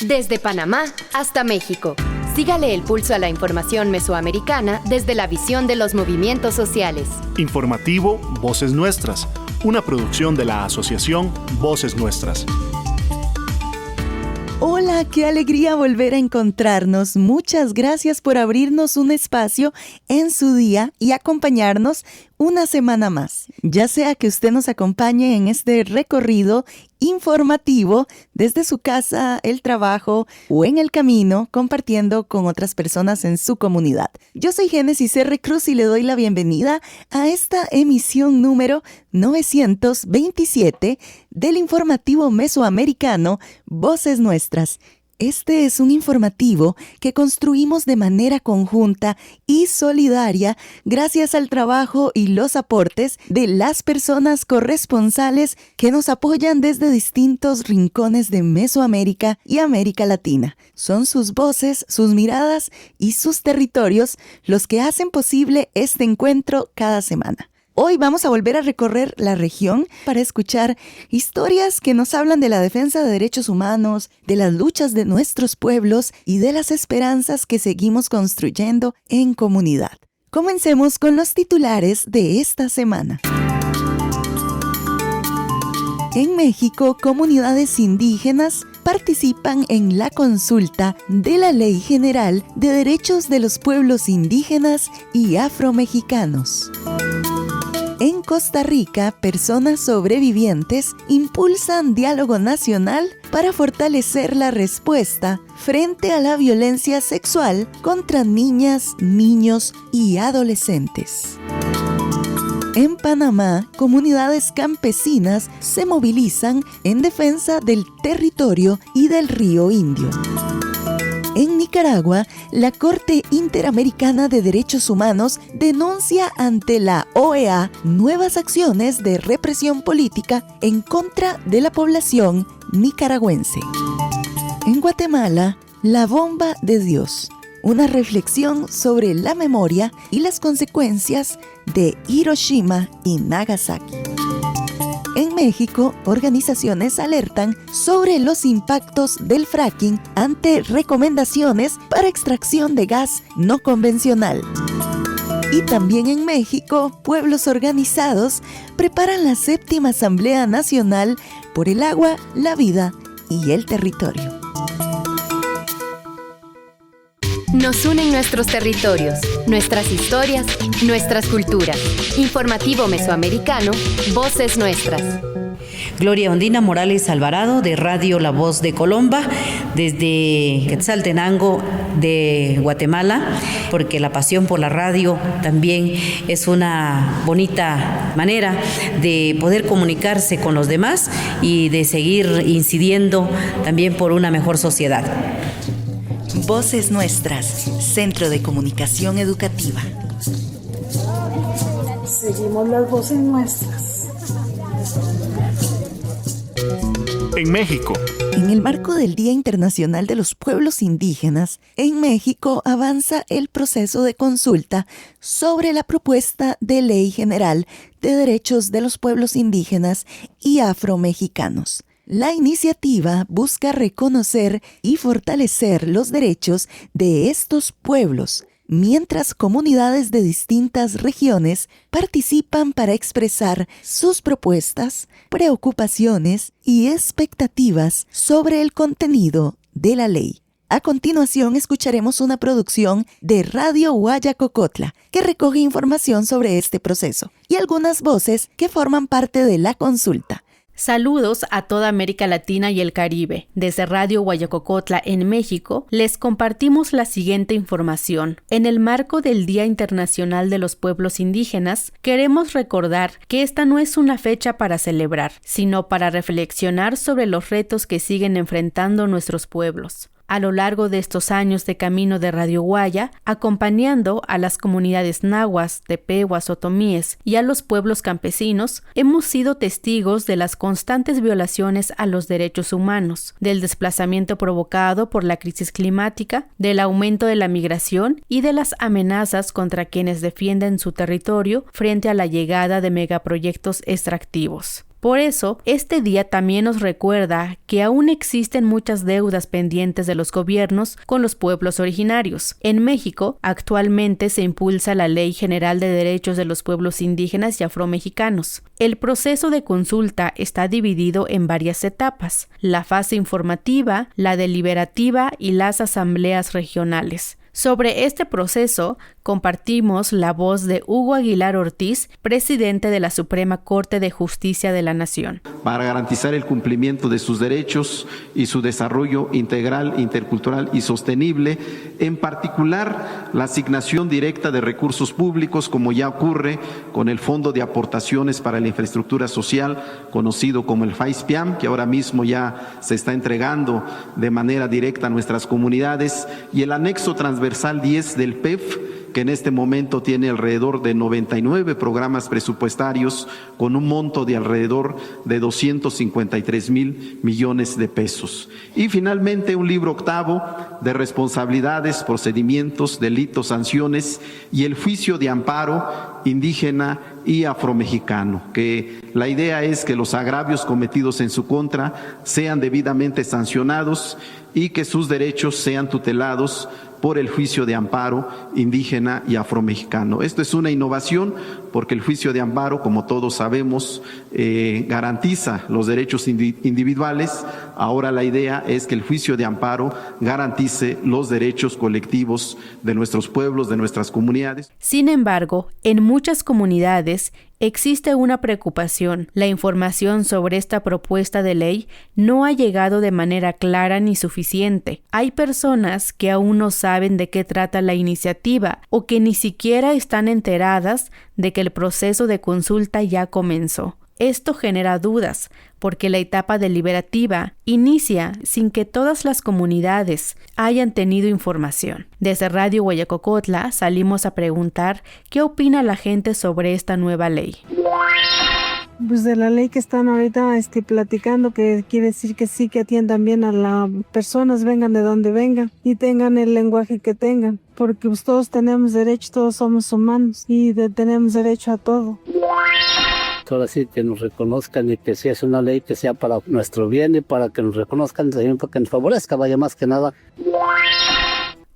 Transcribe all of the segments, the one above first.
Desde Panamá hasta México. Sígale el pulso a la información mesoamericana desde la visión de los movimientos sociales. Informativo Voces Nuestras, una producción de la Asociación Voces Nuestras. Hola, qué alegría volver a encontrarnos. Muchas gracias por abrirnos un espacio en su día y acompañarnos una semana más. Ya sea que usted nos acompañe en este recorrido informativo desde su casa, el trabajo o en el camino, compartiendo con otras personas en su comunidad. Yo soy Génesis R. Cruz y le doy la bienvenida a esta emisión número 927 del informativo mesoamericano Voces Nuestras. Este es un informativo que construimos de manera conjunta y solidaria gracias al trabajo y los aportes de las personas corresponsales que nos apoyan desde distintos rincones de Mesoamérica y América Latina. Son sus voces, sus miradas y sus territorios los que hacen posible este encuentro cada semana. Hoy vamos a volver a recorrer la región para escuchar historias que nos hablan de la defensa de derechos humanos, de las luchas de nuestros pueblos y de las esperanzas que seguimos construyendo en comunidad. Comencemos con los titulares de esta semana. En México, comunidades indígenas participan en la consulta de la Ley General de Derechos de los Pueblos Indígenas y Afromexicanos. En Costa Rica, personas sobrevivientes impulsan diálogo nacional para fortalecer la respuesta frente a la violencia sexual contra niñas, niños y adolescentes. En Panamá, comunidades campesinas se movilizan en defensa del territorio y del río Indio. En Nicaragua, la Corte Interamericana de Derechos Humanos denuncia ante la OEA nuevas acciones de represión política en contra de la población nicaragüense. En Guatemala, La Bomba de Dios, una reflexión sobre la memoria y las consecuencias de Hiroshima y Nagasaki. En México, organizaciones alertan sobre los impactos del fracking ante recomendaciones para extracción de gas no convencional. Y también en México, pueblos organizados preparan la 7ª Asamblea Nacional por el agua, la vida y el territorio. Nos unen nuestros territorios, nuestras historias, nuestras culturas. Informativo mesoamericano, Voces Nuestras. Gloria Ondina Morales Alvarado, de Radio La Voz de Colomba, desde Quetzaltenango de Guatemala, porque la pasión por la radio también es una bonita manera de poder comunicarse con los demás y de seguir incidiendo también por una mejor sociedad. Voces Nuestras, Centro de Comunicación Educativa. Seguimos las voces nuestras. En México. En el marco del Día Internacional de los Pueblos Indígenas, en México avanza el proceso de consulta sobre la propuesta de Ley General de Derechos de los Pueblos Indígenas y Afromexicanos. La iniciativa busca reconocer y fortalecer los derechos de estos pueblos, mientras comunidades de distintas regiones participan para expresar sus propuestas, preocupaciones y expectativas sobre el contenido de la ley. A continuación escucharemos una producción de Radio Guayacocotla que recoge información sobre este proceso y algunas voces que forman parte de la consulta. Saludos a toda América Latina y el Caribe. Desde Radio Guayacocotla en México, les compartimos la siguiente información. En el marco del Día Internacional de los Pueblos Indígenas, queremos recordar que esta no es una fecha para celebrar, sino para reflexionar sobre los retos que siguen enfrentando nuestros pueblos. A lo largo de estos años de camino de Radio Guaya, acompañando a las comunidades nahuas, tepehuas, otomíes y a los pueblos campesinos, hemos sido testigos de las constantes violaciones a los derechos humanos, del desplazamiento provocado por la crisis climática, del aumento de la migración y de las amenazas contra quienes defienden su territorio frente a la llegada de megaproyectos extractivos. Por eso, este día también nos recuerda que aún existen muchas deudas pendientes de los gobiernos con los pueblos originarios. En México, actualmente se impulsa la Ley General de Derechos de los Pueblos Indígenas y Afromexicanos. El proceso de consulta está dividido en varias etapas: la fase informativa, la deliberativa y las asambleas regionales. Sobre este proceso, compartimos la voz de Hugo Aguilar Ortiz, presidente de la Suprema Corte de Justicia de la Nación. Para garantizar el cumplimiento de sus derechos y su desarrollo integral, intercultural y sostenible, en particular la asignación directa de recursos públicos, como ya ocurre con el Fondo de Aportaciones para la Infraestructura Social, conocido como el FAISPIAM, que ahora mismo ya se está entregando de manera directa a nuestras comunidades, y el anexo transversal 10 del PEF, que en este momento tiene alrededor de 99 programas presupuestarios con un monto de alrededor de 253,000 millones de pesos. Y finalmente un libro octavo de responsabilidades, procedimientos, delitos, sanciones y el juicio de amparo indígena y afromexicano, que la idea es que los agravios cometidos en su contra sean debidamente sancionados y que sus derechos sean tutelados por el juicio de amparo indígena y afromexicano. Esto es una innovación porque el juicio de amparo, como todos sabemos, garantiza los derechos individuales. Ahora la idea es que el juicio de amparo garantice los derechos colectivos de nuestros pueblos, de nuestras comunidades. Sin embargo, en muchas comunidades existe una preocupación. La información sobre esta propuesta de ley no ha llegado de manera clara ni suficiente. Hay personas que aún no saben de qué trata la iniciativa o que ni siquiera están enteradas de que el proceso de consulta ya comenzó. Esto genera dudas, porque la etapa deliberativa inicia sin que todas las comunidades hayan tenido información. Desde Radio Guayacocotla salimos a preguntar qué opina la gente sobre esta nueva ley. Pues de la ley que están ahorita platicando, que quiere decir que sí, que atiendan bien a las personas, vengan de donde vengan y tengan el lenguaje que tengan, porque pues todos tenemos derecho, todos somos humanos y tenemos derecho a todo. Ahora sí que nos reconozcan y que si es una ley que sea para nuestro bien y para que nos reconozcan también, para que nos favorezca, vaya más que nada.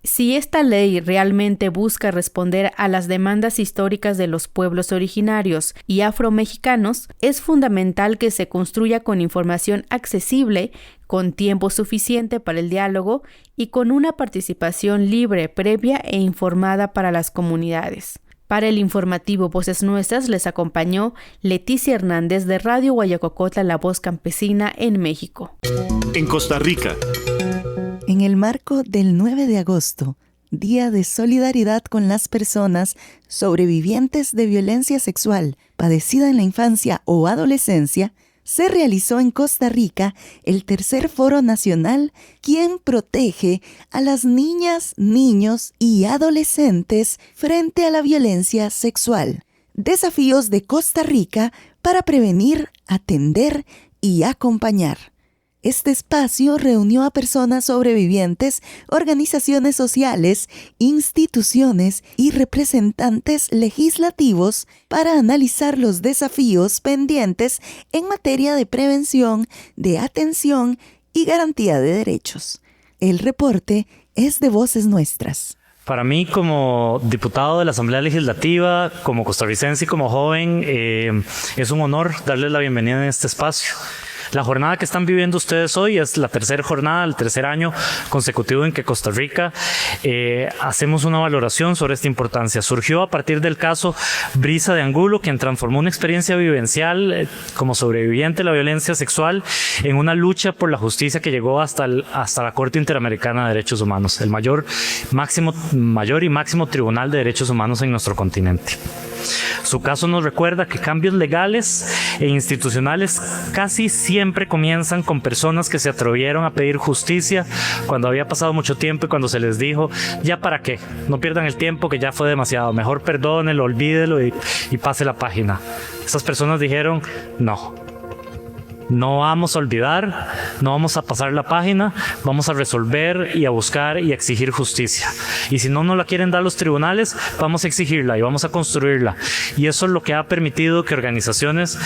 Si esta ley realmente busca responder a las demandas históricas de los pueblos originarios y afromexicanos, es fundamental que se construya con información accesible, con tiempo suficiente para el diálogo y con una participación libre, previa e informada para las comunidades. Para el informativo Voces Nuestras les acompañó Leticia Hernández de Radio Guayacocotla, La Voz Campesina en México. En Costa Rica. En el marco del 9 de agosto, Día de Solidaridad con las personas sobrevivientes de violencia sexual padecida en la infancia o adolescencia, se realizó en Costa Rica el tercer Foro Nacional ¿Quién protege a las niñas, niños y adolescentes frente a la violencia sexual? Desafíos de Costa Rica para prevenir, atender y acompañar. Este espacio reunió a personas sobrevivientes, organizaciones sociales, instituciones y representantes legislativos para analizar los desafíos pendientes en materia de prevención, de atención y garantía de derechos. El reporte es de Voces Nuestras. Para mí, como diputado de la Asamblea Legislativa, como costarricense y como joven, es un honor darles la bienvenida en este espacio. La jornada que están viviendo ustedes hoy es la tercera jornada, el tercer año consecutivo en que Costa Rica hacemos una valoración sobre esta importancia. Surgió a partir del caso Brisa de Angulo, quien transformó una experiencia vivencial como sobreviviente de la violencia sexual en una lucha por la justicia que llegó hasta la Corte Interamericana de Derechos Humanos, el mayor y máximo tribunal de derechos humanos en nuestro continente. Su caso nos recuerda que cambios legales e institucionales casi siempre comienzan con personas que se atrevieron a pedir justicia cuando había pasado mucho tiempo y cuando se les dijo, ya para qué, no pierdan el tiempo que ya fue demasiado, mejor perdónelo, olvídelo y pase la página. Esas personas dijeron, no. No vamos a olvidar, no vamos a pasar la página, vamos a resolver y a buscar y a exigir justicia. Y si no nos la quieren dar los tribunales, vamos a exigirla y vamos a construirla. Y eso es lo que ha permitido que organizaciones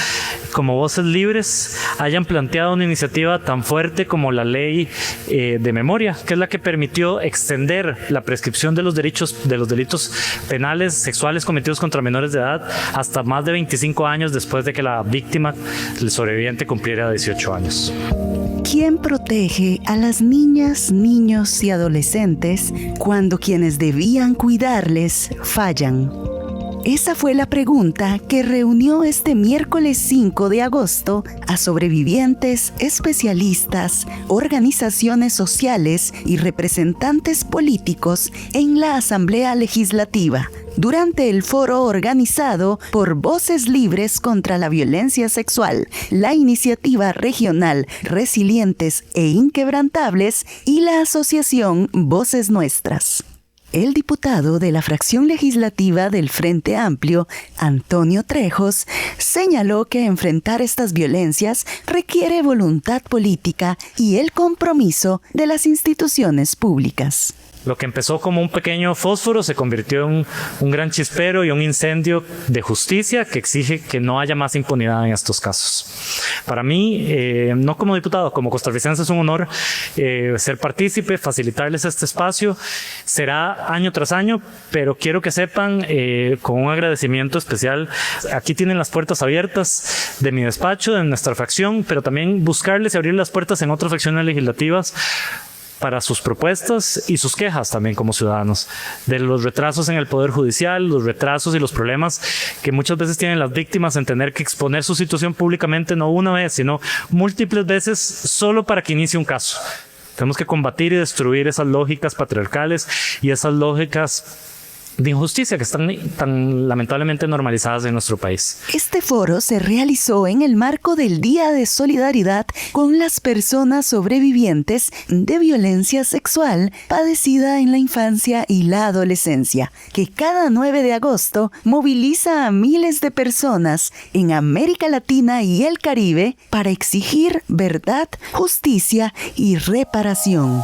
como Voces Libres hayan planteado una iniciativa tan fuerte como la ley de memoria, que es la que permitió extender la prescripción de los delitos penales sexuales cometidos contra menores de edad hasta más de 25 años después de que la víctima, el sobreviviente, cumpliera 18 años. ¿Quién protege a las niñas, niños y adolescentes cuando quienes debían cuidarles fallan? Esa fue la pregunta que reunió este miércoles 5 de agosto a sobrevivientes, especialistas, organizaciones sociales y representantes políticos en la Asamblea Legislativa, durante el foro organizado por Voces Libres contra la Violencia Sexual, la Iniciativa Regional Resilientes e Inquebrantables y la Asociación Voces Nuestras. El diputado de la fracción legislativa del Frente Amplio, Antonio Trejos, señaló que enfrentar estas violencias requiere voluntad política y el compromiso de las instituciones públicas. Lo que empezó como un pequeño fósforo se convirtió en un gran chispero y un incendio de justicia que exige que no haya más impunidad en estos casos. Para mí, no como diputado, como costarricense, es un honor ser partícipe, facilitarles este espacio. Será año tras año, pero quiero que sepan, con un agradecimiento especial, aquí tienen las puertas abiertas de mi despacho, de nuestra fracción, pero también buscarles y abrir las puertas en otras fracciones legislativas para sus propuestas y sus quejas también como ciudadanos, de los retrasos en el Poder Judicial, los retrasos y los problemas que muchas veces tienen las víctimas en tener que exponer su situación públicamente, no una vez, sino múltiples veces solo para que inicie un caso. Tenemos que combatir y destruir esas lógicas patriarcales y esas lógicas de injusticia que están tan lamentablemente normalizadas en nuestro país. Este foro se realizó en el marco del Día de Solidaridad con las personas sobrevivientes de violencia sexual padecida en la infancia y la adolescencia, que cada 9 de agosto moviliza a miles de personas en América Latina y el Caribe para exigir verdad, justicia y reparación.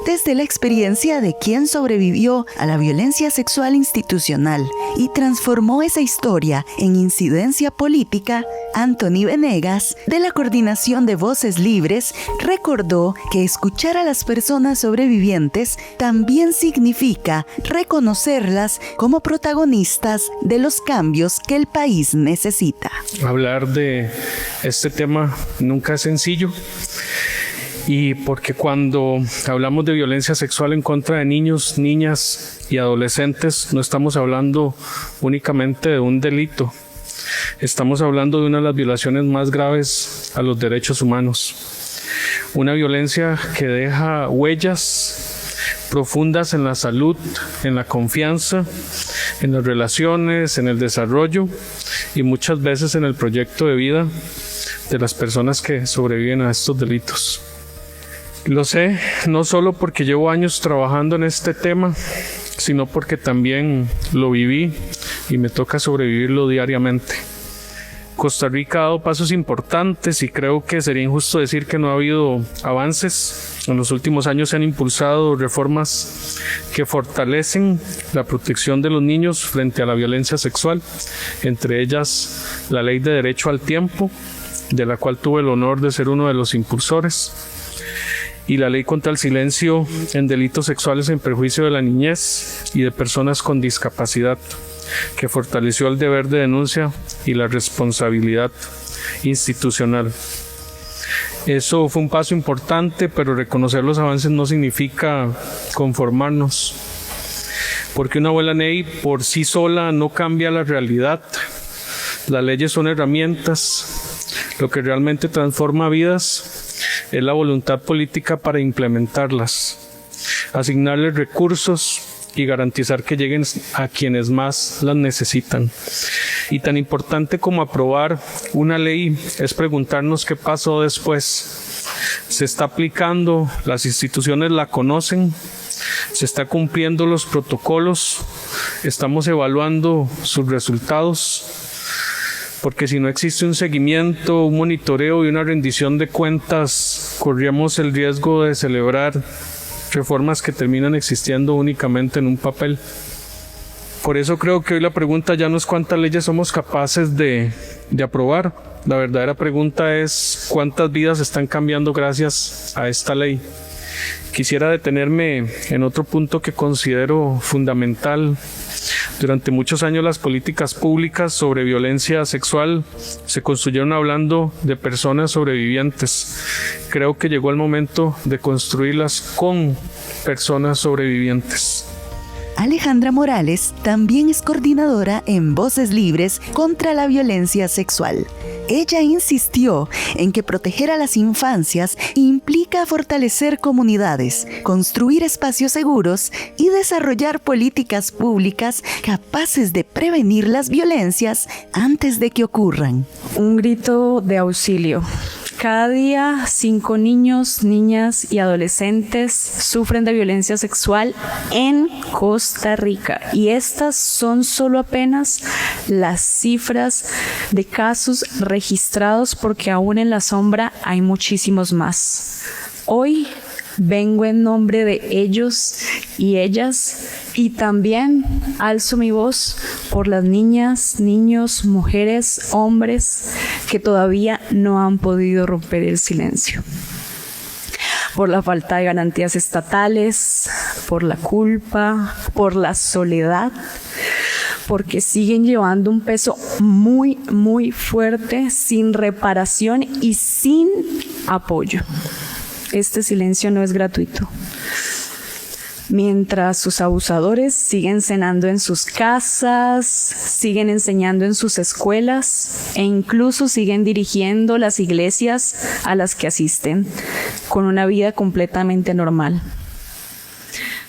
Desde la experiencia de quien sobrevivió a la violencia sexual institucional y transformó esa historia en incidencia política, Anthony Venegas, de la Coordinación de Voces Libres, recordó que escuchar a las personas sobrevivientes también significa reconocerlas como protagonistas de los cambios que el país necesita. Hablar de este tema nunca es sencillo. Y porque cuando hablamos de violencia sexual en contra de niños, niñas y adolescentes, no estamos hablando únicamente de un delito. Estamos hablando de una de las violaciones más graves a los derechos humanos. Una violencia que deja huellas profundas en la salud, en la confianza, en las relaciones, en el desarrollo y muchas veces en el proyecto de vida de las personas que sobreviven a estos delitos. Lo sé, no solo porque llevo años trabajando en este tema, sino porque también lo viví y me toca sobrevivirlo diariamente. Costa Rica ha dado pasos importantes y creo que sería injusto decir que no ha habido avances. En los últimos años se han impulsado reformas que fortalecen la protección de los niños frente a la violencia sexual, entre ellas la Ley de Derecho al Tiempo, de la cual tuve el honor de ser uno de los impulsores, y la Ley contra el Silencio en Delitos Sexuales en Perjuicio de la Niñez y de Personas con Discapacidad, que fortaleció el deber de denuncia y la responsabilidad institucional. Eso fue un paso importante, pero reconocer los avances no significa conformarnos, porque una buena ley por sí sola no cambia la realidad. Las leyes son herramientas. Lo que realmente transforma vidas es la voluntad política para implementarlas, asignarles recursos y garantizar que lleguen a quienes más las necesitan. Y tan importante como aprobar una ley es preguntarnos qué pasó después. ¿Se está aplicando? ¿Las instituciones la conocen? ¿Se está cumpliendo los protocolos? ¿Estamos evaluando sus resultados? porque si no existe un seguimiento, un monitoreo y una rendición de cuentas, corríamos el riesgo de celebrar reformas que terminan existiendo únicamente en un papel. Por eso creo que hoy la pregunta ya no es cuántas leyes somos capaces de aprobar. La verdadera pregunta es cuántas vidas están cambiando gracias a esta ley. Quisiera detenerme en otro punto que considero fundamental. Durante muchos años las políticas públicas sobre violencia sexual se construyeron hablando de personas sobrevivientes. Creo que llegó el momento de construirlas con personas sobrevivientes. Alejandra Morales también es coordinadora en Voces Libres contra la violencia sexual. Ella insistió en que proteger a las infancias implica fortalecer comunidades, construir espacios seguros y desarrollar políticas públicas capaces de prevenir las violencias antes de que ocurran. Un grito de auxilio. Cada día 5 niños, niñas y adolescentes sufren de violencia sexual en Costa Rica y estas son solo apenas las cifras de casos registrados porque aún en la sombra hay muchísimos más. Hoy vengo en nombre de ellos y ellas y también alzo mi voz por las niñas, niños, mujeres, hombres que todavía no han podido romper el silencio. Por la falta de garantías estatales, por la culpa, por la soledad, porque siguen llevando un peso muy, muy fuerte, sin reparación y sin apoyo. Este silencio no es gratuito. Mientras sus abusadores siguen cenando en sus casas, siguen enseñando en sus escuelas e incluso siguen dirigiendo las iglesias a las que asisten con una vida completamente normal.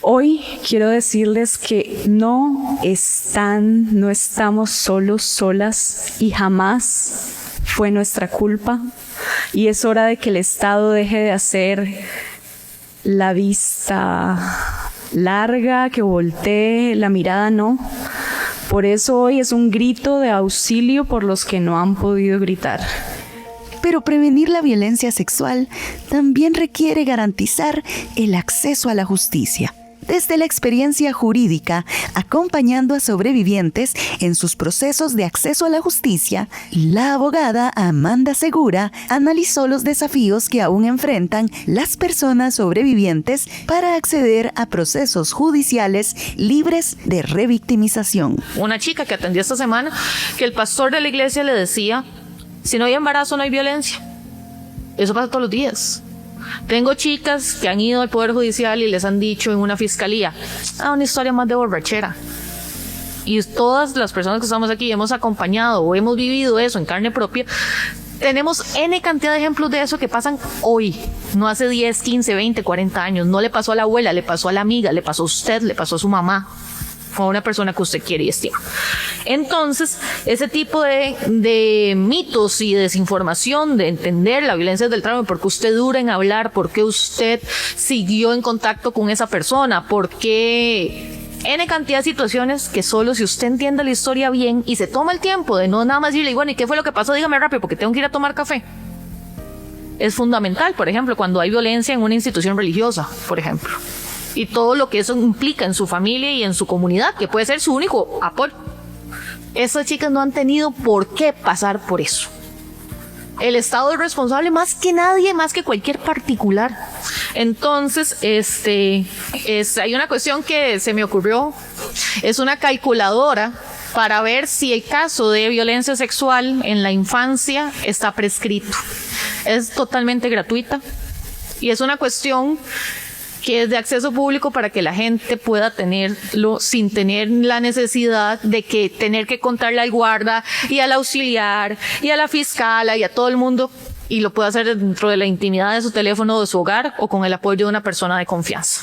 Hoy quiero decirles que no estamos solos, solas y jamás fue nuestra culpa y es hora de que el Estado deje de hacer la vista larga, que voltee la mirada, no. Por eso hoy es un grito de auxilio por los que no han podido gritar. Pero prevenir la violencia sexual también requiere garantizar el acceso a la justicia. Desde la experiencia jurídica, acompañando a sobrevivientes en sus procesos de acceso a la justicia, la abogada Amanda Segura analizó los desafíos que aún enfrentan las personas sobrevivientes para acceder a procesos judiciales libres de revictimización. Una chica que atendió esta semana, que el pastor de la iglesia le decía, si no hay embarazo no hay violencia. Eso pasa todos los días. Tengo chicas que han ido al Poder Judicial y les han dicho en una fiscalía, una historia más de borrachera. Y todas las personas que estamos aquí hemos acompañado o hemos vivido eso en carne propia. Tenemos N cantidad de ejemplos de eso que pasan hoy, no hace 10, 15, 20, 40 años. No le pasó a la abuela, le pasó a la amiga, le pasó a usted, le pasó a su mamá, o a una persona que usted quiere y estima. Entonces, ese tipo de mitos y desinformación, de entender la violencia del trauma, por qué usted dura en hablar, por qué usted siguió en contacto con esa persona, por qué N cantidad de situaciones que solo si usted entiende la historia bien y se toma el tiempo de no nada más decirle, bueno, ¿y qué fue lo que pasó? Dígame rápido porque tengo que ir a tomar café. Es fundamental, por ejemplo, cuando hay violencia en una institución religiosa, por ejemplo. Y todo lo que eso implica en su familia y en su comunidad, que puede ser su único apoyo. Esas chicas no han tenido por qué pasar por eso. El Estado es responsable más que nadie, más que cualquier particular. Entonces, hay una cuestión que se me ocurrió. Es una calculadora para ver si el caso de violencia sexual en la infancia está prescrito. Es totalmente gratuita y es una cuestión que es de acceso público para que la gente pueda tenerlo sin tener la necesidad de que tener que contarle al guarda y al auxiliar y a la fiscala y a todo el mundo, y lo pueda hacer dentro de la intimidad de su teléfono o de su hogar o con el apoyo de una persona de confianza.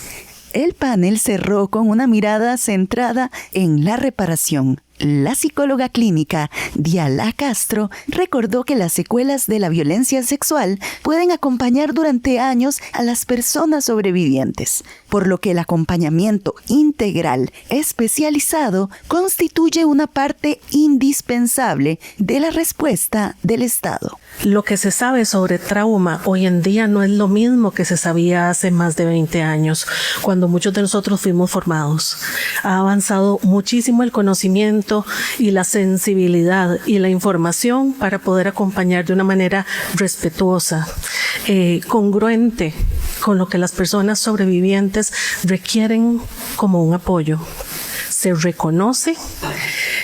El panel cerró con una mirada centrada en la reparación. La psicóloga clínica Diala Castro recordó que las secuelas de la violencia sexual pueden acompañar durante años a las personas sobrevivientes, por lo que el acompañamiento integral especializado constituye una parte indispensable de la respuesta del Estado. Lo que se sabe sobre trauma hoy en día no es lo mismo que se sabía hace más de 20 años, cuando muchos de nosotros fuimos formados. Ha avanzado muchísimo el conocimiento y la sensibilidad y la información para poder acompañar de una manera respetuosa, congruente con lo que las personas sobrevivientes requieren como un apoyo. Se reconoce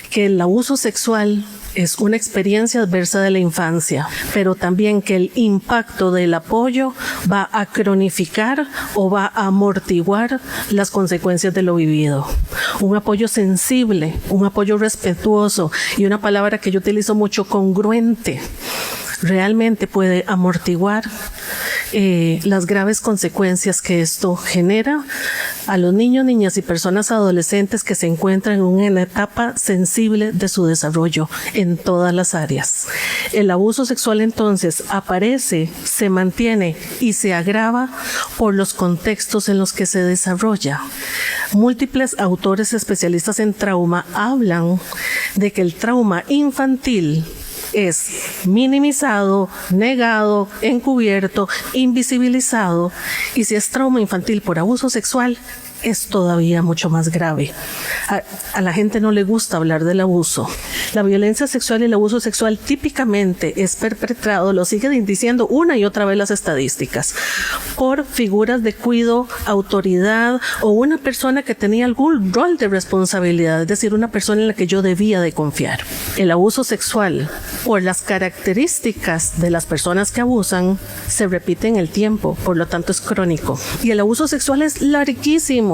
que el abuso sexual es una experiencia adversa de la infancia, pero también que el impacto del apoyo va a cronificar o va a amortiguar las consecuencias de lo vivido. Un apoyo sensible, un apoyo respetuoso y una palabra que yo utilizo mucho, congruente, realmente puede amortiguar las graves consecuencias que esto genera a los niños, niñas y personas adolescentes que se encuentran en una etapa sensible de su desarrollo en todas las áreas. El abuso sexual entonces aparece, se mantiene y se agrava por los contextos en los que se desarrolla. Múltiples autores especialistas en trauma hablan de que el trauma infantil es minimizado, negado, encubierto, invisibilizado, y si es trauma infantil por abuso sexual, es todavía mucho más grave. A la gente no le gusta hablar del abuso. La violencia sexual y el abuso sexual típicamente es perpetrado, lo siguen diciendo una y otra vez las estadísticas, por figuras de cuidado, autoridad o una persona que tenía algún rol de responsabilidad, es decir, una persona en la que yo debía de confiar. El abuso sexual, por las características de las personas que abusan, se repite en el tiempo, por lo tanto es crónico. Y el abuso sexual es larguísimo,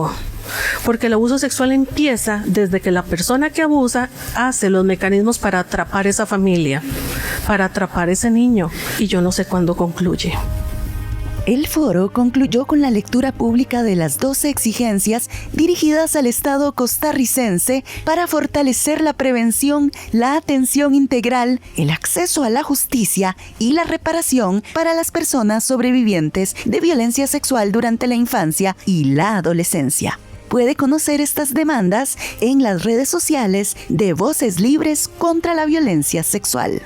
porque el abuso sexual empieza desde que la persona que abusa hace los mecanismos para atrapar esa familia, para atrapar ese niño, y yo no sé cuándo concluye. El foro concluyó con la lectura pública de las 12 exigencias dirigidas al Estado costarricense para fortalecer la prevención, la atención integral, el acceso a la justicia y la reparación para las personas sobrevivientes de violencia sexual durante la infancia y la adolescencia. Puede conocer estas demandas en las redes sociales de Voces Libres contra la Violencia Sexual.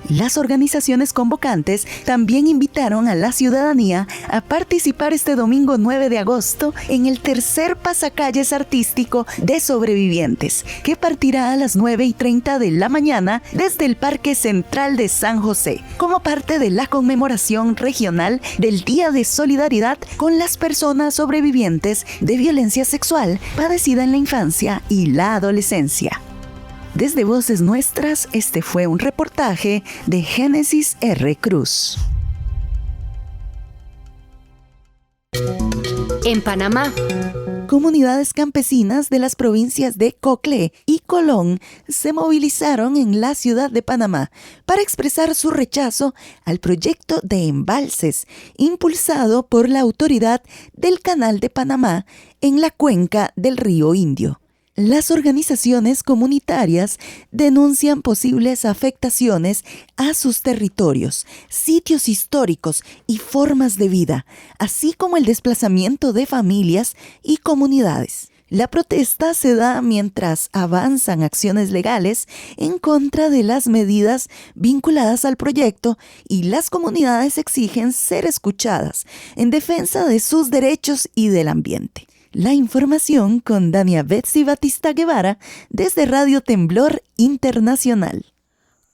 Las organizaciones convocantes también invitaron a la ciudadanía a participar este domingo 9 de agosto en el tercer pasacalles artístico de sobrevivientes, que partirá a las 9:30 de la mañana desde el Parque Central de San José, como parte de la conmemoración regional del Día de Solidaridad con las personas sobrevivientes de violencia sexual padecida en la infancia y la adolescencia. Desde Voces Nuestras, este fue un reportaje de Génesis R. Cruz. En Panamá, comunidades campesinas de las provincias de Coclé y Colón se movilizaron en la ciudad de Panamá para expresar su rechazo al proyecto de embalses impulsado por la autoridad del Canal de Panamá en la cuenca del río Indio. Las organizaciones comunitarias denuncian posibles afectaciones a sus territorios, sitios históricos y formas de vida, así como el desplazamiento de familias y comunidades. La protesta se da mientras avanzan acciones legales en contra de las medidas vinculadas al proyecto y las comunidades exigen ser escuchadas en defensa de sus derechos y del ambiente. La información con Dania Betsy Batista Guevara desde Radio Temblor Internacional.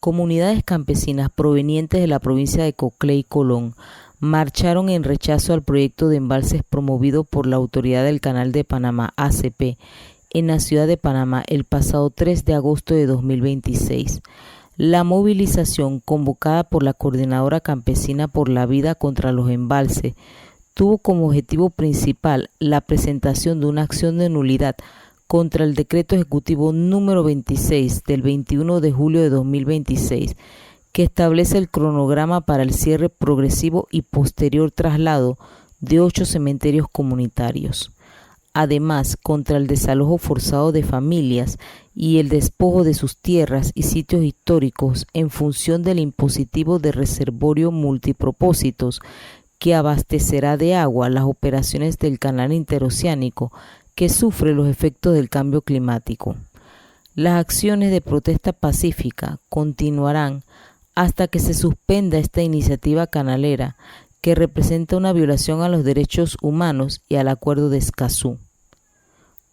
Comunidades campesinas provenientes de la provincia de Coclé y Colón marcharon en rechazo al proyecto de embalses promovido por la Autoridad del Canal de Panamá, ACP, en la ciudad de Panamá el pasado 3 de agosto de 2026. La movilización, convocada por la Coordinadora Campesina por la Vida contra los Embalses, tuvo como objetivo principal la presentación de una acción de nulidad contra el Decreto Ejecutivo número 26 del 21 de julio de 2026, que establece el cronograma para el cierre progresivo y posterior traslado de 8 cementerios comunitarios. Además, contra el desalojo forzado de familias y el despojo de sus tierras y sitios históricos en función del impositivo de reservorio multipropósitos que abastecerá de agua las operaciones del canal interoceánico que sufre los efectos del cambio climático. Las acciones de protesta pacífica continuarán hasta que se suspenda esta iniciativa canalera que representa una violación a los derechos humanos y al Acuerdo de Escazú.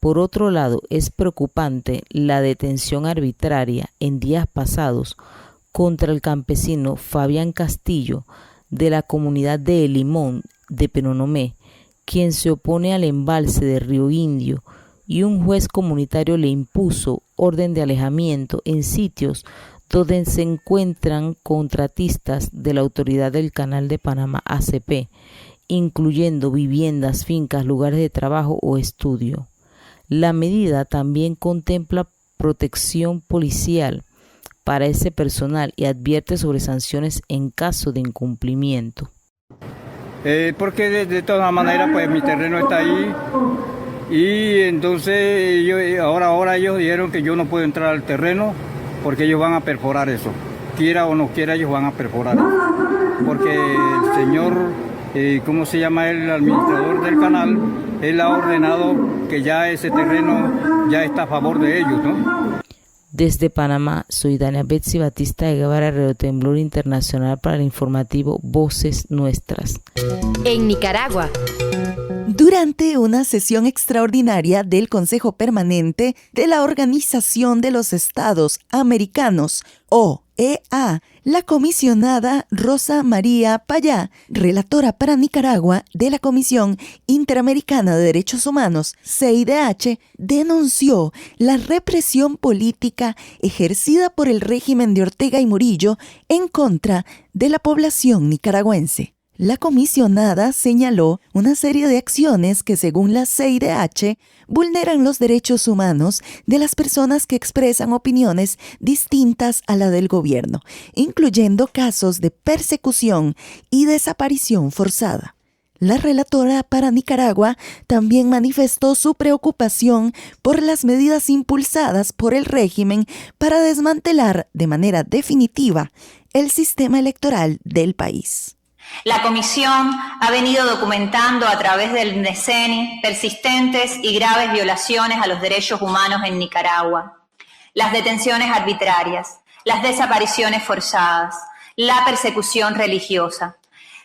Por otro lado, es preocupante la detención arbitraria en días pasados contra el campesino Fabián Castillo de la comunidad de El Limón de Penonomé, quien se opone al embalse de Río Indio, y un juez comunitario le impuso orden de alejamiento en sitios donde se encuentran contratistas de la Autoridad del Canal de Panamá ACP, incluyendo viviendas, fincas, lugares de trabajo o estudio. La medida también contempla protección policial para ese personal y advierte sobre sanciones en caso de incumplimiento. Porque de todas maneras pues mi terreno está ahí y entonces ahora ellos dijeron que yo no puedo entrar al terreno porque ellos van a perforar eso. Quiera o no quiera, ellos van a perforar eso. Porque el señor, ¿cómo se llama el administrador del canal? Él ha ordenado que ya ese terreno ya está a favor de ellos, ¿no? Desde Panamá, soy Dania Betsy Batista de Guevara, Radio Temblor Internacional para el informativo Voces Nuestras. En Nicaragua. Durante una sesión extraordinaria del Consejo Permanente de la Organización de los Estados Americanos, OEA, la comisionada Rosa María Payá, relatora para Nicaragua de la Comisión Interamericana de Derechos Humanos, CIDH, denunció la represión política ejercida por el régimen de Ortega y Murillo en contra de la población nicaragüense. La comisionada señaló una serie de acciones que, según la CIDH, vulneran los derechos humanos de las personas que expresan opiniones distintas a la del gobierno, incluyendo casos de persecución y desaparición forzada. La relatora para Nicaragua también manifestó su preocupación por las medidas impulsadas por el régimen para desmantelar de manera definitiva el sistema electoral del país. La Comisión ha venido documentando a través del NECENI persistentes y graves violaciones a los derechos humanos en Nicaragua, las detenciones arbitrarias, las desapariciones forzadas, la persecución religiosa,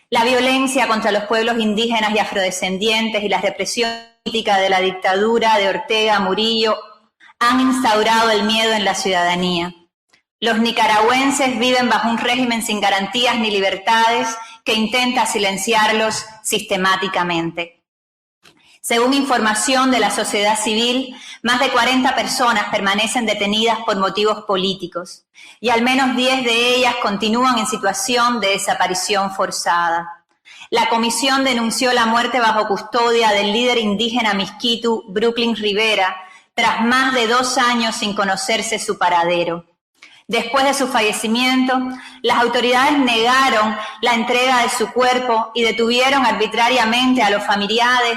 la violencia contra los pueblos indígenas y afrodescendientes y la represión política de la dictadura de Ortega Murillo han instaurado el miedo en la ciudadanía. Los nicaragüenses viven bajo un régimen sin garantías ni libertades que intenta silenciarlos sistemáticamente. Según información de la sociedad civil, más de 40 personas permanecen detenidas por motivos políticos y al menos 10 de ellas continúan en situación de desaparición forzada. La comisión denunció la muerte bajo custodia del líder indígena Miskitu, Brooklyn Rivera, tras más de 2 años sin conocerse su paradero. Después de su fallecimiento, las autoridades negaron la entrega de su cuerpo y detuvieron arbitrariamente a los familiares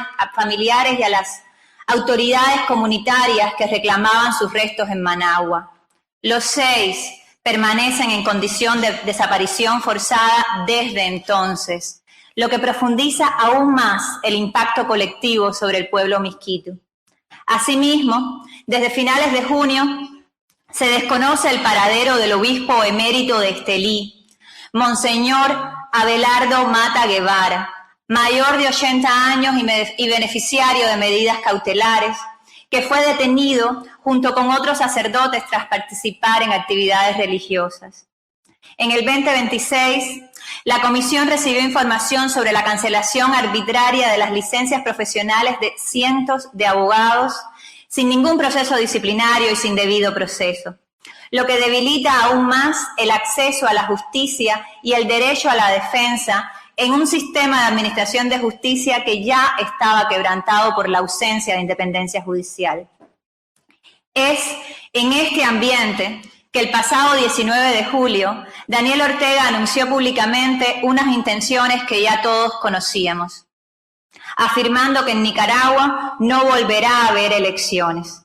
y a las autoridades comunitarias que reclamaban sus restos en Managua. Los 6 permanecen en condición de desaparición forzada desde entonces, lo que profundiza aún más el impacto colectivo sobre el pueblo miskitu. Asimismo, desde finales de junio, se desconoce el paradero del obispo emérito de Estelí, Monseñor Abelardo Mata Guevara, mayor de 80 años y beneficiario de medidas cautelares, que fue detenido junto con otros sacerdotes tras participar en actividades religiosas. En el 2026, la Comisión recibió información sobre la cancelación arbitraria de las licencias profesionales de cientos de abogados sin ningún proceso disciplinario y sin debido proceso, lo que debilita aún más el acceso a la justicia y el derecho a la defensa en un sistema de administración de justicia que ya estaba quebrantado por la ausencia de independencia judicial. Es en este ambiente que el pasado 19 de julio, Daniel Ortega anunció públicamente unas intenciones que ya todos conocíamos: afirmando que en Nicaragua no volverá a haber elecciones.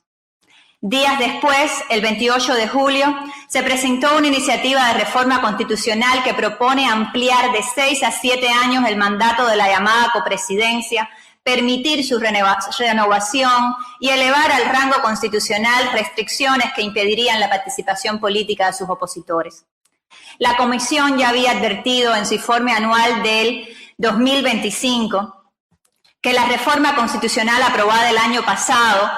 Días después, el 28 de julio, se presentó una iniciativa de reforma constitucional que propone ampliar de 6 a 7 años el mandato de la llamada copresidencia, permitir su renovación y elevar al rango constitucional restricciones que impedirían la participación política de sus opositores. La Comisión ya había advertido en su informe anual del 2025 que la reforma constitucional aprobada el año pasado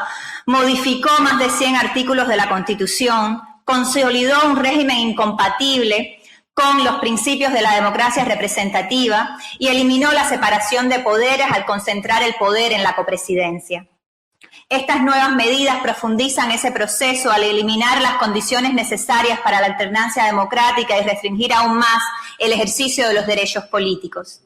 modificó más de 100 artículos de la Constitución, consolidó un régimen incompatible con los principios de la democracia representativa y eliminó la separación de poderes al concentrar el poder en la copresidencia. Estas nuevas medidas profundizan ese proceso al eliminar las condiciones necesarias para la alternancia democrática y restringir aún más el ejercicio de los derechos políticos.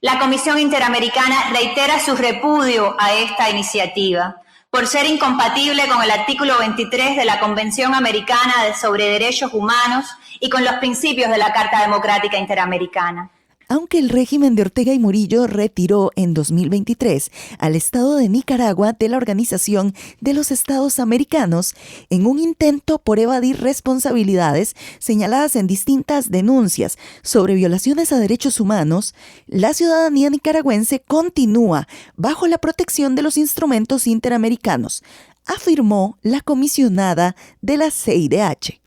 La Comisión Interamericana reitera su repudio a esta iniciativa por ser incompatible con el artículo 23 de la Convención Americana sobre Derechos Humanos y con los principios de la Carta Democrática Interamericana. Aunque el régimen de Ortega y Murillo retiró en 2023 al Estado de Nicaragua de la Organización de los Estados Americanos en un intento por evadir responsabilidades señaladas en distintas denuncias sobre violaciones a derechos humanos, la ciudadanía nicaragüense continúa bajo la protección de los instrumentos interamericanos, afirmó la comisionada de la CIDH.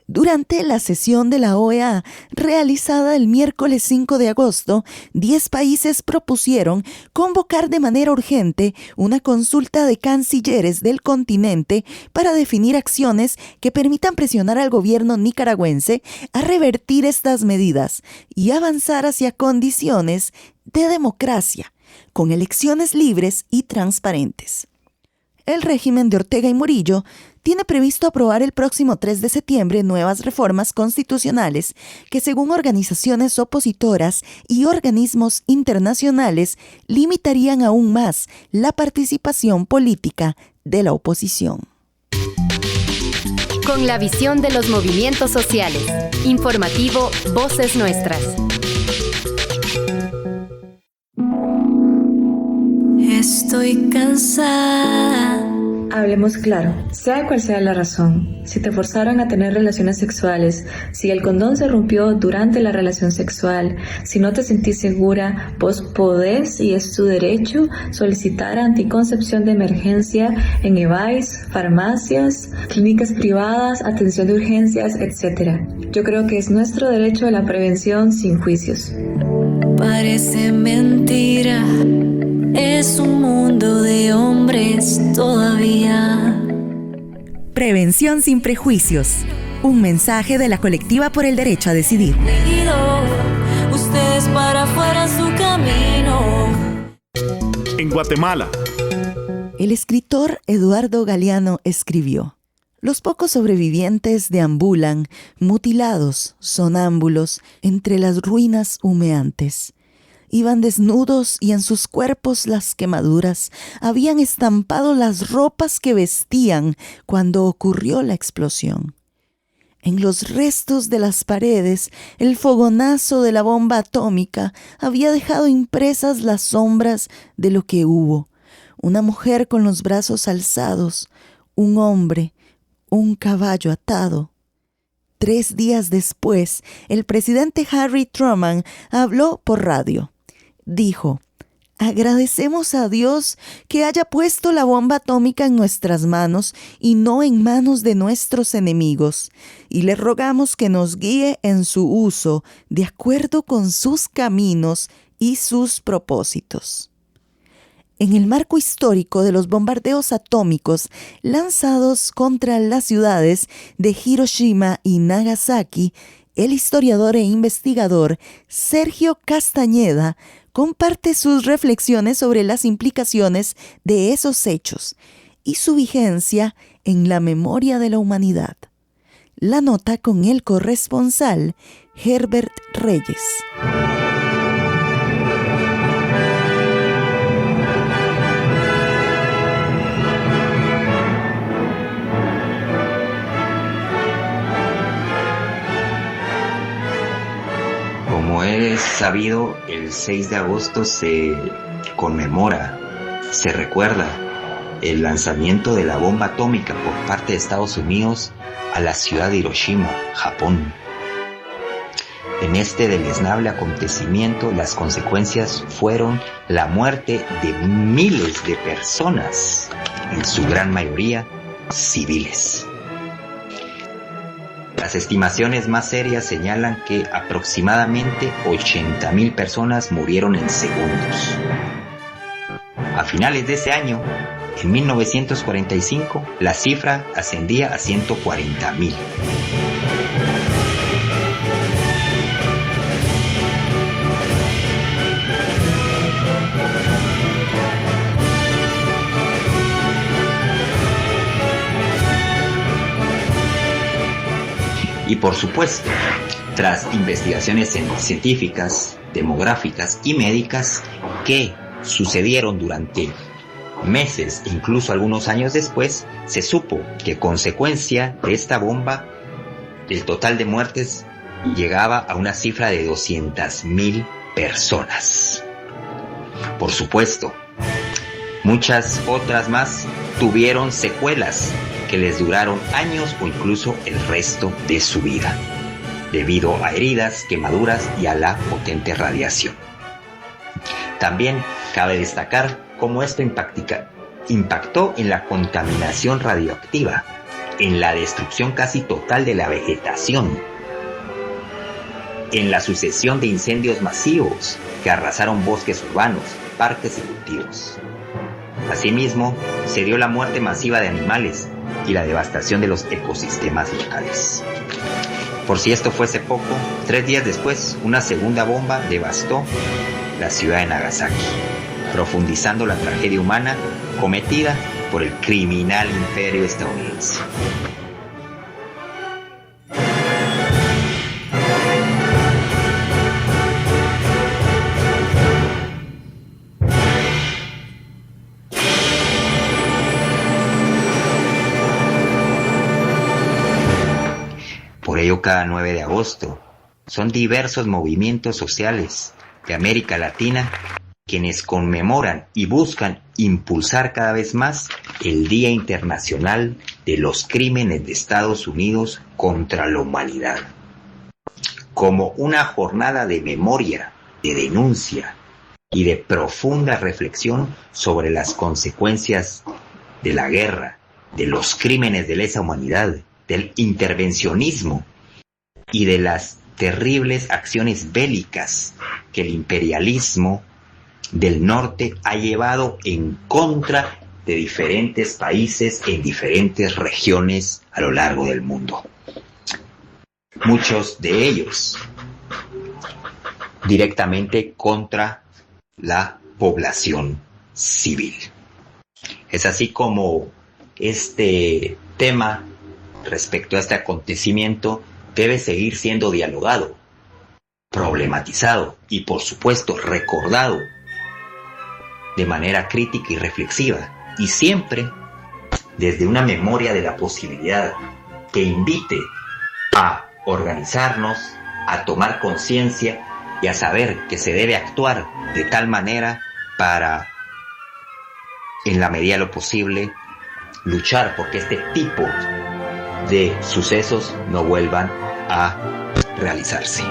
Durante la sesión de la OEA realizada el miércoles 5 de agosto, 10 países propusieron convocar de manera urgente una consulta de cancilleres del continente para definir acciones que permitan presionar al gobierno nicaragüense a revertir estas medidas y avanzar hacia condiciones de democracia, con elecciones libres y transparentes. El régimen de Ortega y Murillo tiene previsto aprobar el próximo 3 de septiembre nuevas reformas constitucionales que, según organizaciones opositoras y organismos internacionales, limitarían aún más la participación política de la oposición. Con la visión de los movimientos sociales. Informativo Voces Nuestras. Estoy cansada. Hablemos claro, sea cual sea la razón. Si te forzaron a tener relaciones sexuales, si el condón se rompió durante la relación sexual, si no te sentís segura, vos podés, y es tu derecho, solicitar anticoncepción de emergencia en EVAIS, farmacias, clínicas privadas, atención de urgencias, etc. Yo creo que es nuestro derecho a la prevención sin juicios. Parece mentira. Es un mundo de hombres todavía. Prevención sin prejuicios. Un mensaje de la Colectiva por el Derecho a Decidir. Ustedes para afuera su camino. En Guatemala. El escritor Eduardo Galeano escribió: los pocos sobrevivientes deambulan, mutilados, sonámbulos, entre las ruinas humeantes. Iban desnudos y en sus cuerpos las quemaduras habían estampado las ropas que vestían cuando ocurrió la explosión. En los restos de las paredes, el fogonazo de la bomba atómica había dejado impresas las sombras de lo que hubo: una mujer con los brazos alzados, un hombre, un caballo atado. 3 días después, el presidente Harry Truman habló por radio. Dijo: agradecemos a Dios que haya puesto la bomba atómica en nuestras manos y no en manos de nuestros enemigos, y le rogamos que nos guíe en su uso de acuerdo con sus caminos y sus propósitos. En el marco histórico de los bombardeos atómicos lanzados contra las ciudades de Hiroshima y Nagasaki, el historiador e investigador Sergio Castañeda comparte sus reflexiones sobre las implicaciones de esos hechos y su vigencia en la memoria de la humanidad. La nota con el corresponsal Herbert Reyes. Como es sabido, el 6 de agosto se conmemora, se recuerda el lanzamiento de la bomba atómica por parte de Estados Unidos a la ciudad de Hiroshima, Japón. En este deleznable acontecimiento, las consecuencias fueron la muerte de miles de personas, en su gran mayoría civiles. Las estimaciones más serias señalan que aproximadamente 80,000 personas murieron en segundos. A finales de ese año, en 1945, la cifra ascendía a 140,000. Y por supuesto, tras investigaciones científicas, demográficas y médicas que sucedieron durante meses, incluso algunos años después, se supo que consecuencia de esta bomba, el total de muertes llegaba a una cifra de 200,000 personas. Por supuesto, muchas otras más tuvieron secuelas que les duraron años o incluso el resto de su vida, debido a heridas, quemaduras y a la potente radiación. También cabe destacar cómo esto impactó en la contaminación radioactiva, en la destrucción casi total de la vegetación, en la sucesión de incendios masivos que arrasaron bosques urbanos, parques y cultivos. Asimismo, se dio la muerte masiva de animales y la devastación de los ecosistemas locales. Por si esto fuese poco, 3 días después, una segunda bomba devastó la ciudad de Nagasaki, profundizando la tragedia humana cometida por el criminal imperio estadounidense. Por ello, cada 9 de agosto son diversos movimientos sociales de América Latina quienes conmemoran y buscan impulsar cada vez más el Día Internacional de los Crímenes de Estados Unidos contra la Humanidad, como una jornada de memoria, de denuncia y de profunda reflexión sobre las consecuencias de la guerra, de los crímenes de lesa humanidad, del intervencionismo y de las terribles acciones bélicas que el imperialismo del norte ha llevado en contra de diferentes países en diferentes regiones a lo largo del mundo. Muchos de ellos directamente contra la población civil. Es así como este tema respecto a este acontecimiento debe seguir siendo dialogado, problematizado y por supuesto recordado de manera crítica y reflexiva, y siempre desde una memoria de la posibilidad que invite a organizarnos, a tomar conciencia y a saber que se debe actuar de tal manera para, en la medida de lo posible, luchar porque este tipo de sucesos no vuelvan a realizarse.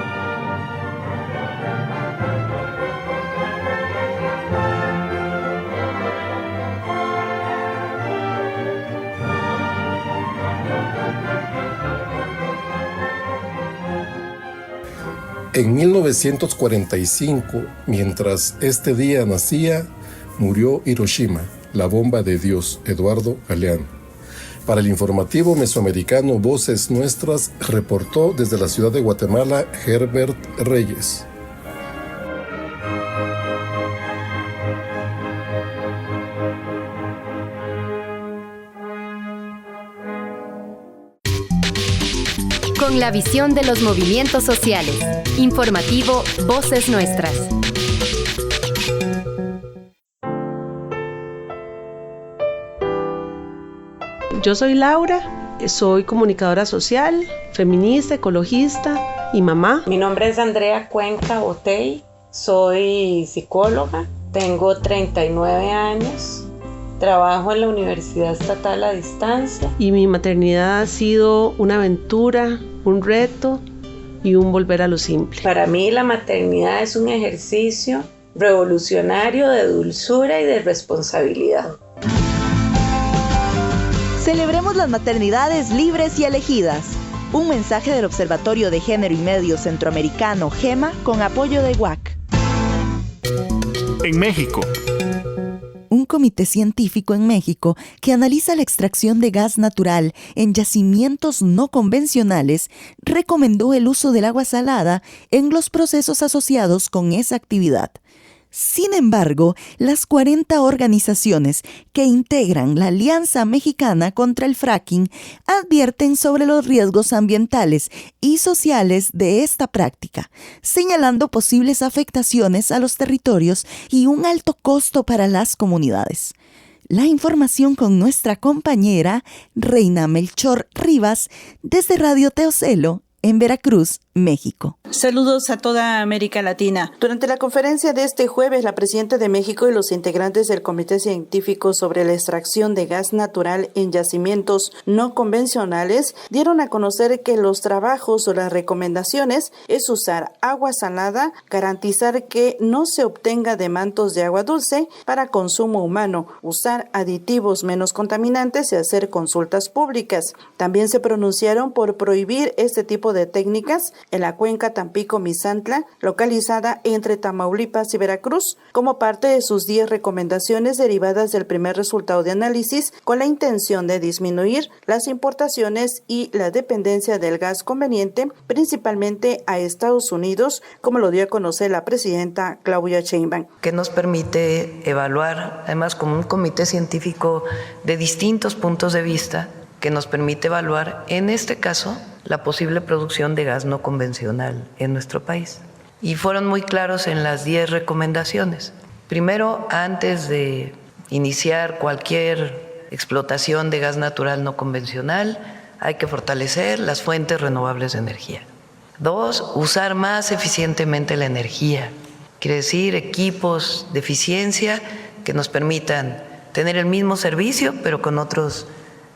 En 1945, mientras este día nacía, murió Hiroshima, la bomba de Dios, Eduardo Galeano. Para el informativo mesoamericano Voces Nuestras, reportó desde la ciudad de Guatemala Herbert Reyes. Con la visión de los movimientos sociales. Informativo Voces Nuestras. Yo soy Laura, soy comunicadora social, feminista, ecologista y mamá. Mi nombre es Andrea Cuenca Botey, soy psicóloga, Tengo 39 años. Trabajo en la Universidad Estatal a distancia. Y mi maternidad ha sido una aventura, un reto y un volver a lo simple. Para mí la maternidad es un ejercicio revolucionario de dulzura y de responsabilidad. Celebremos las maternidades libres y elegidas. Un mensaje del Observatorio de Género y Medio Centroamericano, GEMA, con apoyo de UAC. En México. Un comité científico en México que analiza la extracción de gas natural en yacimientos no convencionales recomendó el uso del agua salada en los procesos asociados con esa actividad. Sin embargo, las 40 organizaciones que integran la Alianza Mexicana contra el Fracking advierten sobre los riesgos ambientales y sociales de esta práctica, señalando posibles afectaciones a los territorios y un alto costo para las comunidades. La información con nuestra compañera Reina Melchor Rivas desde Radio Teocelo en Veracruz, México. Saludos a toda América Latina. Durante la conferencia de este jueves, la presidenta de México y los integrantes del Comité Científico sobre la Extracción de Gas Natural en Yacimientos No Convencionales dieron a conocer que los trabajos o las recomendaciones es usar agua salada, garantizar que no se obtenga de mantos de agua dulce para consumo humano, usar aditivos menos contaminantes y hacer consultas públicas. También se pronunciaron por prohibir este tipo de técnicas en la cuenca Tampico-Misantla, localizada entre Tamaulipas y Veracruz, como parte de sus 10 recomendaciones derivadas del primer resultado de análisis, con la intención de disminuir las importaciones y la dependencia del gas conveniente, principalmente a Estados Unidos, como lo dio a conocer la presidenta Claudia Sheinbaum. Que nos permite evaluar, además como un comité científico de distintos puntos de vista, que nos permite evaluar, en este caso, la posible producción de gas no convencional en nuestro país. Y fueron muy claros en las 10 recomendaciones. Primero, antes de iniciar cualquier explotación de gas natural no convencional, hay que fortalecer las fuentes renovables de energía. 2, usar más eficientemente la energía. Quiere decir equipos de eficiencia que nos permitan tener el mismo servicio, pero con otros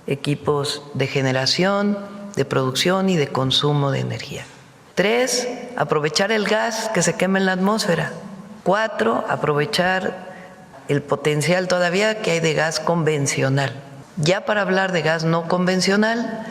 equipos de generación, de producción y de consumo de energía. 3, aprovechar el gas que se quema en la atmósfera. 4, aprovechar el potencial todavía que hay de gas convencional. Ya para hablar de gas no convencional,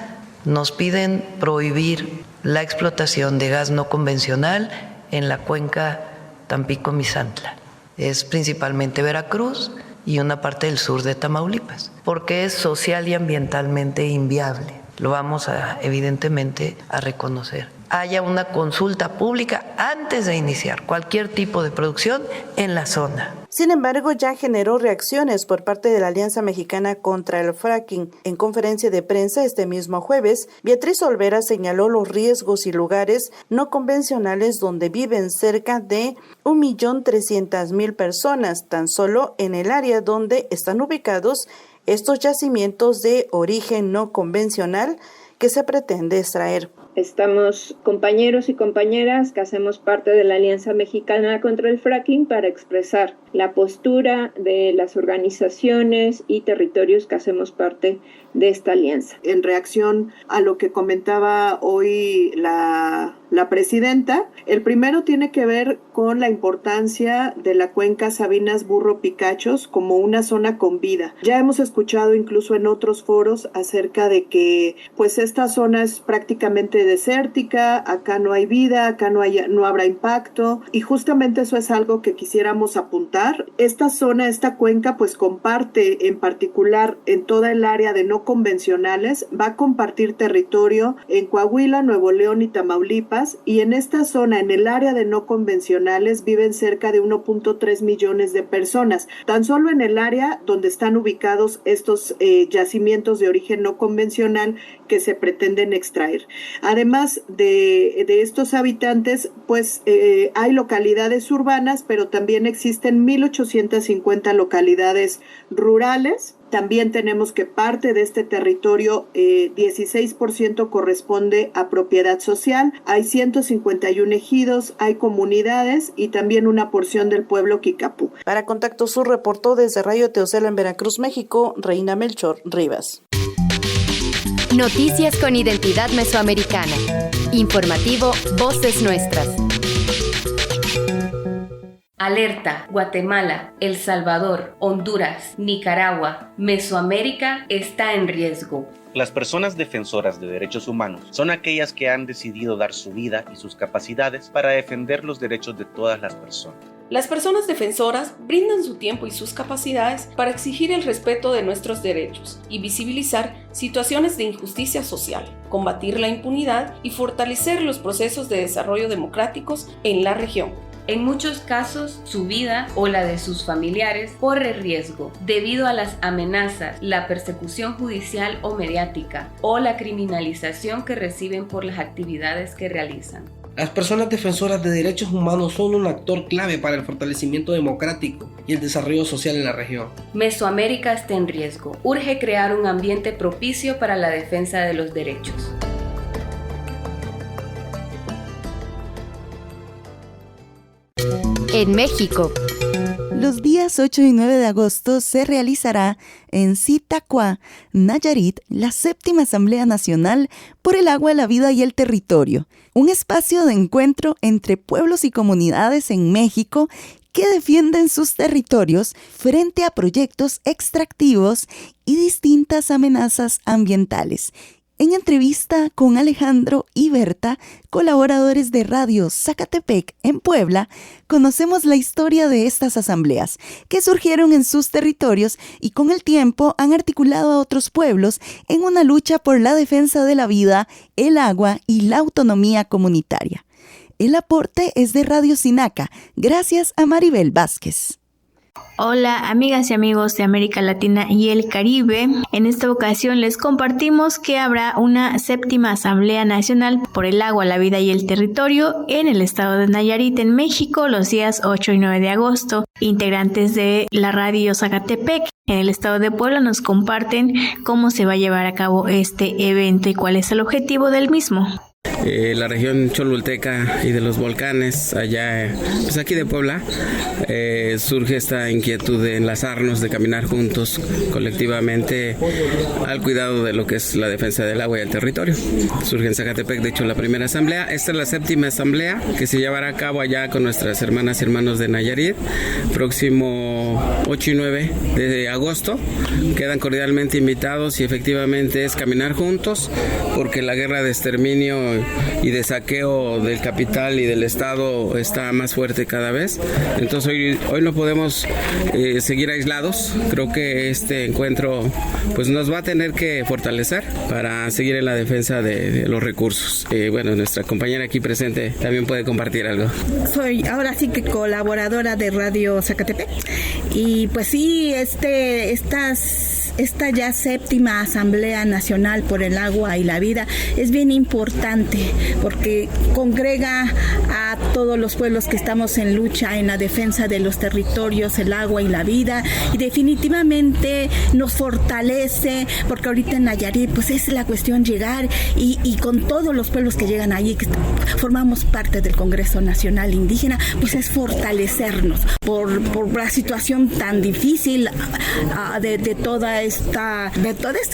nos piden prohibir la explotación de gas no convencional en la cuenca Tampico-Misantla. Es principalmente Veracruz y una parte del sur de Tamaulipas, porque es social y ambientalmente inviable. Lo vamos evidentemente a reconocer. Haya una consulta pública antes de iniciar cualquier tipo de producción en la zona. Sin embargo, ya generó reacciones por parte de la Alianza Mexicana contra el Fracking. En conferencia de prensa este mismo jueves, Beatriz Olvera señaló los riesgos y lugares no convencionales donde viven cerca de 1.300.000 personas, tan solo en el área donde están ubicados estos yacimientos de origen no convencional que se pretende extraer. Estamos compañeros y compañeras que hacemos parte de la Alianza Mexicana contra el Fracking para expresar la postura de las organizaciones y territorios que hacemos parte de esta alianza. En reacción a lo que comentaba hoy la presidenta, el primero tiene que ver con la importancia de la cuenca Sabinas Burro Picachos como una zona con vida. Ya hemos escuchado incluso en otros foros acerca de que pues esta zona es prácticamente desértica, acá no hay vida, acá no habrá impacto, y justamente eso es algo que quisiéramos apuntar. Esta zona, esta cuenca pues comparte en particular en toda el área de no convencionales, va a compartir territorio en Coahuila, Nuevo León y Tamaulipas, y en esta zona, en el área de no convencionales, viven cerca de 1.3 millones de personas. Tan solo en el área donde están ubicados estos yacimientos de origen no convencional que se pretenden extraer. Además de estos habitantes, pues hay localidades urbanas, pero también existen 1.850 localidades rurales También tenemos que parte de este territorio, 16% corresponde a propiedad social. Hay 151 ejidos, hay comunidades y también una porción del pueblo Kikapú. Para Contacto Sur reportó desde Radio Teocela en Veracruz, México, Reina Melchor Rivas. Noticias con identidad mesoamericana. Informativo Voces Nuestras. Alerta: Guatemala, El Salvador, Honduras, Nicaragua, Mesoamérica está en riesgo. Las personas defensoras de derechos humanos son aquellas que han decidido dar su vida y sus capacidades para defender los derechos de todas las personas. Las personas defensoras brindan su tiempo y sus capacidades para exigir el respeto de nuestros derechos y visibilizar situaciones de injusticia social, combatir la impunidad y fortalecer los procesos de desarrollo democráticos en la región. En muchos casos, su vida o la de sus familiares corre riesgo debido a las amenazas, la persecución judicial o mediática o la criminalización que reciben por las actividades que realizan. Las personas defensoras de derechos humanos son un actor clave para el fortalecimiento democrático y el desarrollo social en la región. Mesoamérica está en riesgo. Urge crear un ambiente propicio para la defensa de los derechos. En México, los días 8 y 9 de agosto se realizará en Zitácuaro, Nayarit, la 7ª Asamblea Nacional por el Agua, la Vida y el Territorio, un espacio de encuentro entre pueblos y comunidades en México que defienden sus territorios frente a proyectos extractivos y distintas amenazas ambientales. En entrevista con Alejandro y Berta, colaboradores de Radio Zacatepec en Puebla, conocemos la historia de estas asambleas, que surgieron en sus territorios y con el tiempo han articulado a otros pueblos en una lucha por la defensa de la vida, el agua y la autonomía comunitaria. El aporte es de Radio Sinaca, gracias a Maribel Vázquez. Hola amigas y amigos de América Latina y el Caribe, en esta ocasión les compartimos que habrá una 7ª Asamblea Nacional por el Agua, la Vida y el Territorio en el estado de Nayarit, en México, los días 8 y 9 de agosto. Integrantes de la Radio Zacatepec en el estado de Puebla nos comparten cómo se va a llevar a cabo este evento y cuál es el objetivo del mismo. La región cholulteca y de los volcanes, allá, pues aquí de Puebla, surge esta inquietud de enlazarnos, de caminar juntos colectivamente al cuidado de lo que es la defensa del agua y el territorio. Surge en Zacatepec, de hecho, la primera asamblea. Esta es la 7ª asamblea que se llevará a cabo allá con nuestras hermanas y hermanos de Nayarit, próximo 8 y 9 de agosto. Quedan cordialmente invitados y efectivamente es caminar juntos, porque la guerra de exterminio y de saqueo del capital y del Estado está más fuerte cada vez. Entonces hoy no podemos seguir aislados. Creo que este encuentro pues nos va a tener que fortalecer para seguir en la defensa de los recursos. Bueno, nuestra compañera aquí presente también puede compartir algo. Soy ahora sí que colaboradora de Radio Zacatepec y pues sí, esta ya 7ª Asamblea Nacional por el Agua y la Vida es bien importante porque congrega a todos los pueblos que estamos en lucha en la defensa de los territorios, el agua y la vida, y definitivamente nos fortalece porque ahorita en Nayarit pues es la cuestión llegar y con todos los pueblos que llegan allí, que formamos parte del Congreso Nacional Indígena, pues es fortalecernos por la situación tan difícil de toda esta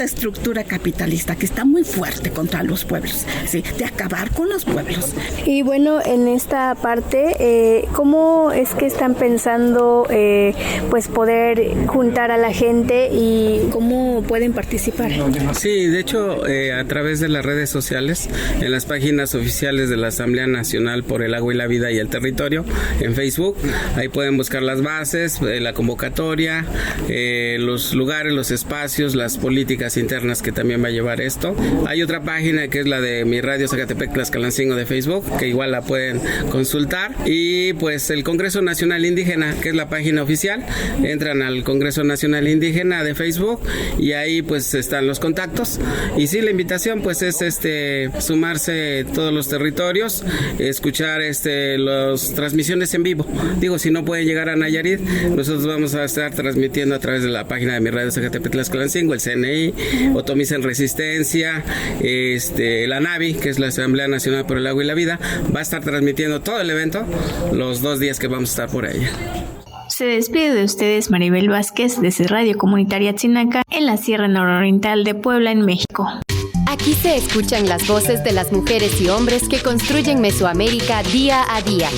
estructura capitalista que está muy fuerte contra los pueblos, ¿sí? De acabar con los pueblos. Y bueno, en esta parte, ¿cómo es que están pensando pues poder juntar a la gente y cómo pueden participar? Sí, de hecho, a través de las redes sociales, en las páginas oficiales de la Asamblea Nacional por el Agua y la Vida y el Territorio, en Facebook, ahí pueden buscar las bases, la convocatoria, los lugares, los espacios, las políticas internas que también va a llevar esto. Hay otra página que es la de Mi Radio Zacatepec Tlaxcalancingo de Facebook, que igual la pueden consultar. Y pues el Congreso Nacional Indígena, que es la página oficial, entran al Congreso Nacional Indígena de Facebook y ahí pues están los contactos. Y sí, la invitación pues es sumarse todos los territorios, escuchar las transmisiones en vivo. Digo, si no pueden llegar a Nayarit, nosotros vamos a estar transmitiendo a través de la página de Mi Radio Zacatepec Tlaxcalancingo, el CNI, Otomisa en Resistencia, la NAVI, que es la Asamblea Nacional por el Agua y la Vida, va a estar transmitiendo todo el evento los 2 días que vamos a estar por ella. Se despide de ustedes Maribel Vázquez desde Radio Comunitaria Tzinaca en la Sierra Nororiental de Puebla, en México. Aquí se escuchan las voces de las mujeres y hombres que construyen Mesoamérica día a día.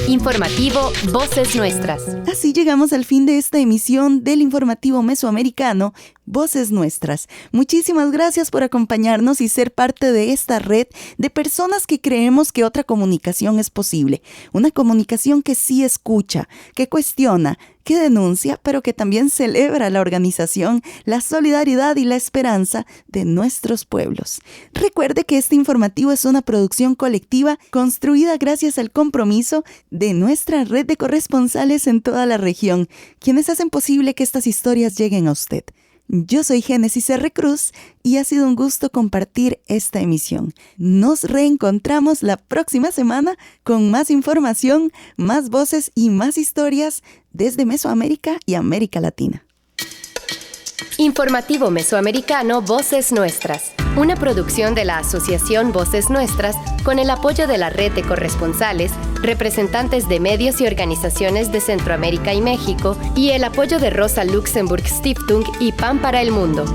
Informativo Voces Nuestras. Así llegamos al fin de esta emisión del Informativo Mesoamericano Voces Nuestras. Muchísimas gracias por acompañarnos y ser parte de esta red de personas que creemos que otra comunicación es posible. Una comunicación que sí escucha, que cuestiona, que denuncia, pero que también celebra la organización, la solidaridad y la esperanza de nuestros pueblos. Recuerde que este informativo es una producción colectiva construida gracias al compromiso de nuestra red de corresponsales en toda la región, quienes hacen posible que estas historias lleguen a usted. Yo soy Génesis R. Cruz y ha sido un gusto compartir esta emisión. Nos reencontramos la próxima semana con más información, más voces y más historias desde Mesoamérica y América Latina. Informativo Mesoamericano Voces Nuestras, una producción de la Asociación Voces Nuestras con el apoyo de la Red de Corresponsales, representantes de medios y organizaciones de Centroamérica y México y el apoyo de Rosa Luxemburg Stiftung y Pan para el Mundo.